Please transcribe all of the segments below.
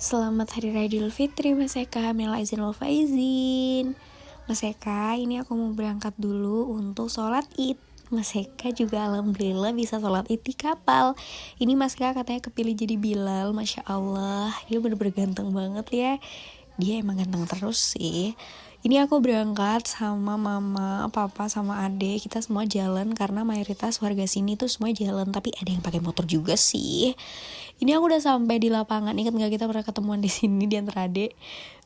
Selamat Hari Raya Idul Fitri Mas Eka, minal aizin wal faizin. Mas Eka, ini aku mau berangkat dulu untuk sholat id. Mas Eka juga alhamdulillah bisa sholat id di kapal. Ini Mas Eka katanya kepilih jadi Bilal, Masya Allah. Dia bener-bener ganteng banget ya. Dia emang ganteng terus sih. Ini aku berangkat sama mama, papa, sama adek. Kita semua jalan karena mayoritas warga sini tuh semua jalan. Tapi ada yang pakai motor juga sih. Ini aku udah sampai di lapangan. Ingat gak kita pernah ketemuan di sini di antara adek?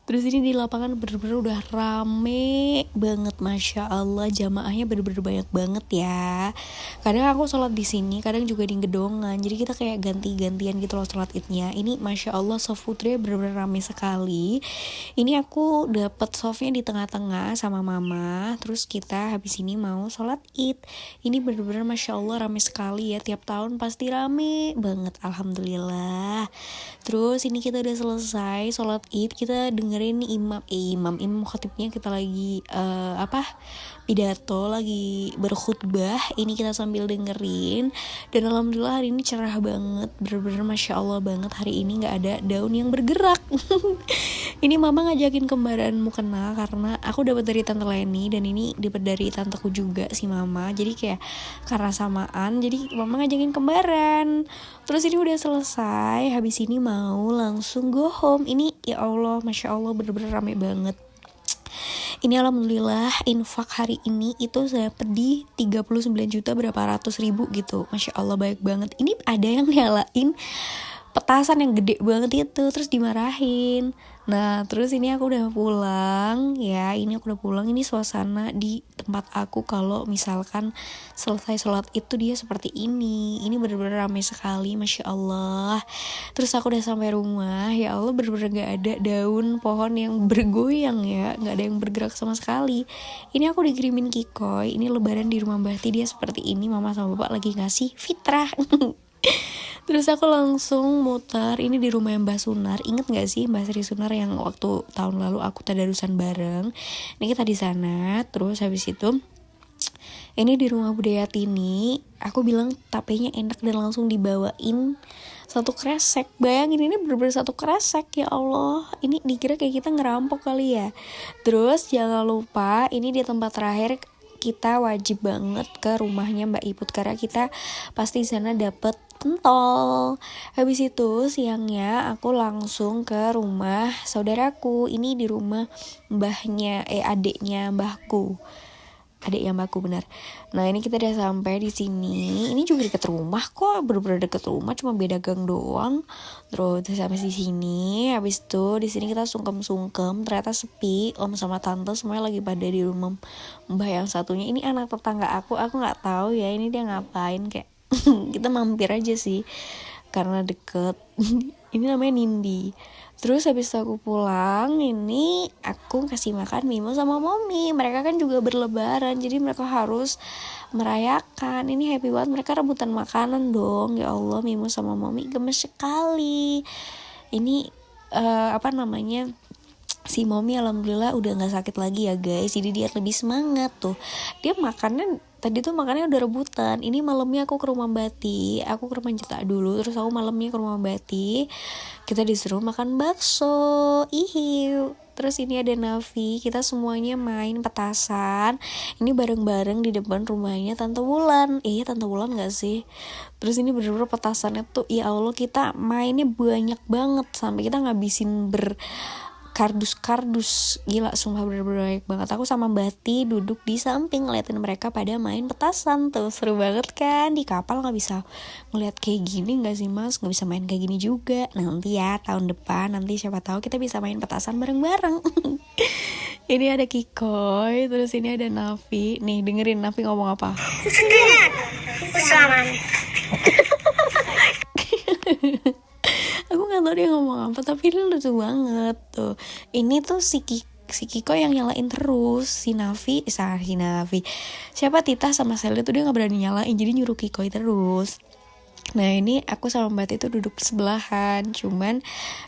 Terus ini di lapangan bener-bener udah rame banget, Masya Allah. Jamaahnya bener-bener banyak banget ya. Kadang aku sholat di sini, kadang juga di gedongan. Jadi kita kayak ganti-gantian gitu loh sholat idnya. Ini Masya Allah soft putranya bener-bener rame sekali. Ini aku dapet softnya di tengah-tengah sama mama. Terus kita habis ini mau sholat id. Ini bener-bener Masya Allah rame sekali ya. Tiap tahun pasti rame banget, alhamdulillah. Terus ini kita udah selesai sholat id. Kita dengerin imam khatibnya, kita lagi pidato, lagi berkhutbah. Ini kita sambil dengerin. Dan alhamdulillah hari ini cerah banget, bener-bener Masya Allah banget. Hari ini gak ada daun yang bergerak. Ini mama ngajakin kembaranmu kenal karena aku dapat dari tante Leni, dan ini dapat dari tanteku juga si mama. Jadi kayak karena samaan, jadi mama ngajakin kembaran. Terus ini udah selesai, habis ini mau langsung go home. Ini ya Allah, Masya Allah bener-bener rame banget. Ini alhamdulillah infak hari ini itu saya dapet di 39 juta berapa ratus ribu gitu. Masya Allah baik banget. Ini ada yang nyalain petasan yang gede banget itu, terus dimarahin. Nah terus ini aku udah pulang ya. Ini aku udah pulang. Ini suasana di tempat aku kalau misalkan selesai sholat itu dia seperti ini. Ini bener-bener ramai sekali, Masya Allah. Terus aku udah sampai rumah. Ya Allah, bener-bener gak ada daun pohon yang bergoyang ya, gak ada yang bergerak sama sekali. Ini aku dikirimin kikoi. Ini lebaran di rumah Mbak Ti, dia seperti ini. Mama sama bapak lagi ngasih fitrah. Terus aku langsung muter. Ini di rumah Mbah Sunar. Ingat gak sih Mbah Sri Sunar yang waktu tahun lalu aku tadarusan bareng? Ini kita di sana. Terus habis itu ini di rumah Budaya Tini. Aku bilang tapenya enak dan langsung dibawain satu kresek. Bayangin ini bener-bener satu kresek, ya Allah. Ini dikira kayak kita ngerampok kali ya. Terus jangan lupa ini di tempat terakhir kita wajib banget ke rumahnya Mbak Iput karena kita pasti di sana dapet pentol. Habis itu siangnya aku langsung ke rumah saudaraku. Ini di rumah adiknya mbahku. Adiknya mbahku benar. Nah ini kita udah sampai di sini. Ini juga deket rumah kok, bener-bener deket rumah, cuma beda gang doang. Terus sampai di sini. Habis itu di sini kita sungkem-sungkem, ternyata sepi. Om sama tante semuanya lagi pada di rumah mbah yang satunya. Ini anak tetangga aku nggak tahu ya ini dia ngapain, kayak kita mampir aja sih karena deket. Ini namanya Nindi. Terus habis aku pulang, ini aku kasih makan Mimo sama Mommy. Mereka kan juga berlebaran, jadi mereka harus merayakan. Ini happy banget, mereka rebutan makanan dong. Ya Allah, Mimo sama Mommy gemes sekali. Ini si Mommy alhamdulillah udah gak sakit lagi ya guys. Jadi dia lebih semangat tuh. Dia makannya tadi tuh makannya udah rebutan. Ini malamnya aku ke rumah Bati. Aku ke rumah Cita dulu. Terus aku malamnya ke rumah Bati. Kita disuruh makan bakso. Ihiu. Terus ini ada Nafi. Kita semuanya main petasan. Ini bareng-bareng di depan rumahnya Tante Wulan. Tante Wulan gak sih? Terus ini bener-bener petasannya tuh, ya Allah, kita mainnya banyak banget. Sampai kita ngabisin kardus, gila, sumpah bener-bener baik banget. Aku sama Bati duduk di samping ngeliatin mereka pada main petasan tuh, seru banget kan. Di kapal nggak bisa ngeliat kayak gini nggak sih mas, nggak bisa main kayak gini juga. Nanti ya tahun depan, nanti siapa tahu kita bisa main petasan bareng-bareng. Ini ada Kikoy, terus ini ada Nafi. Nih dengerin Nafi ngomong apa. Aku gak tau dia ngomong apa, tapi ini lucu banget tuh. Ini tuh si Kiko yang nyalain terus. Si Nafi siapa Tita sama Sally tuh dia gak berani nyalain, jadi nyuruh Kiko terus. Nah ini aku sama Mbak itu duduk sebelahan. Cuman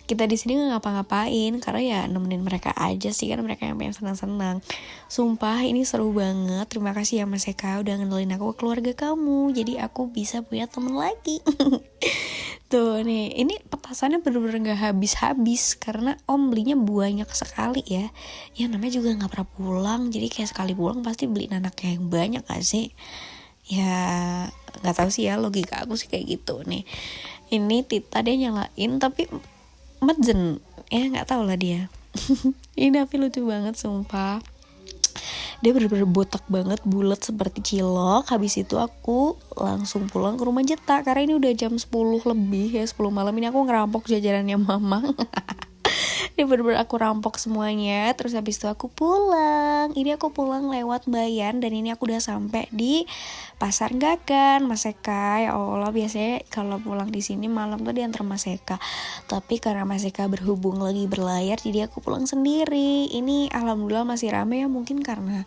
kita di sini nggak ngapa-ngapain karena ya nemenin mereka aja sih, kan mereka yang pengen senang-senang. Sumpah ini seru banget. Terima kasih ya Mas Eka udah ngenalin aku ke keluarga kamu. Jadi aku bisa punya temen lagi. Tuh nih, ini petasannya bener-bener gak habis-habis karena om belinya banyak sekali ya. Ya namanya juga gak pernah pulang, jadi kayak sekali pulang pasti beli nanaknya yang banyak gak sih? Ya gak tahu sih ya, logika aku sih kayak gitu nih. Ini Tita dia nyalain tapi medzen, ya gak tahu lah dia. Ini tapi lucu banget sumpah. Dia bener-bener botak banget, bulat seperti cilok. Habis itu aku langsung pulang ke rumah Jeta karena ini udah jam 10 lebih ya, 10 malam. Ini aku ngerampok jajarannya mama. Ini bener-bener aku rampok semuanya. Terus habis itu aku pulang. Ini aku pulang lewat Bayan. Dan ini aku udah sampai di Pasar Gagan, Mas Eka. Ya Allah, biasanya kalau pulang di sini malam tuh diantar Mas Eka. Tapi karena Mas Eka berhubung lagi berlayar, jadi aku pulang sendiri. Ini alhamdulillah masih rame ya, mungkin karena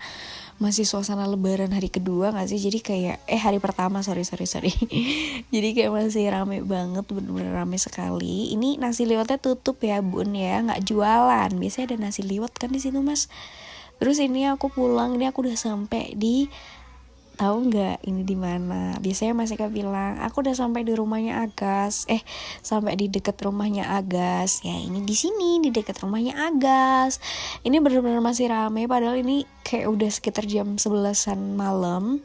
masih suasana lebaran hari kedua gak sih, jadi kayak hari pertama sorry jadi kayak masih rame banget, bener-bener rame sekali. Ini nasi liwetnya tutup ya bun ya, nggak jualan. Biasanya ada nasi liwet kan di situ mas. Terus ini aku pulang, ini aku udah sampai di, tahu nggak ini di mana? Biasanya Mas Eka bilang aku udah sampai di rumahnya Agas, sampai di dekat rumahnya Agas. Ya ini di sini di dekat rumahnya Agas. Ini benar-benar masih ramai padahal ini kayak udah sekitar jam 11-an malam.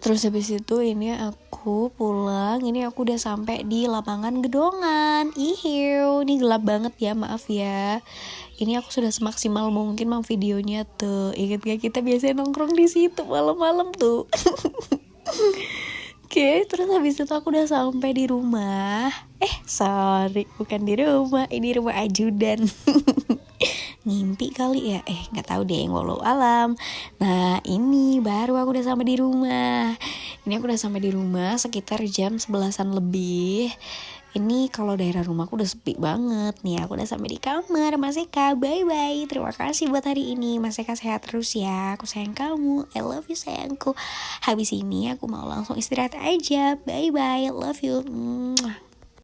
Terus habis itu ini aku pulang, ini aku udah sampai di lapangan Gedongan. Ihiu, ini gelap banget ya, maaf ya. Ini aku sudah semaksimal mungkin mau videonya tuh. Ingat gak kita biasanya nongkrong di situ malam-malam tuh. Oke, terus habis itu aku udah sampai di rumah. Sorry, bukan di rumah, ini rumah ajudan. Ngimpi kali ya, nggak tahu deh, walau alam. Nah ini baru aku udah sampai di rumah. Ini aku udah sampai di rumah sekitar jam 11-an lebih. Ini kalau daerah rumahku udah sepi banget nih. Aku udah sampai di kamar. Mas Eka, bye bye. Terima kasih buat hari ini. Mas Eka sehat terus ya. Aku sayang kamu. I love you sayangku. Habis ini aku mau langsung istirahat aja. Bye bye. Love you.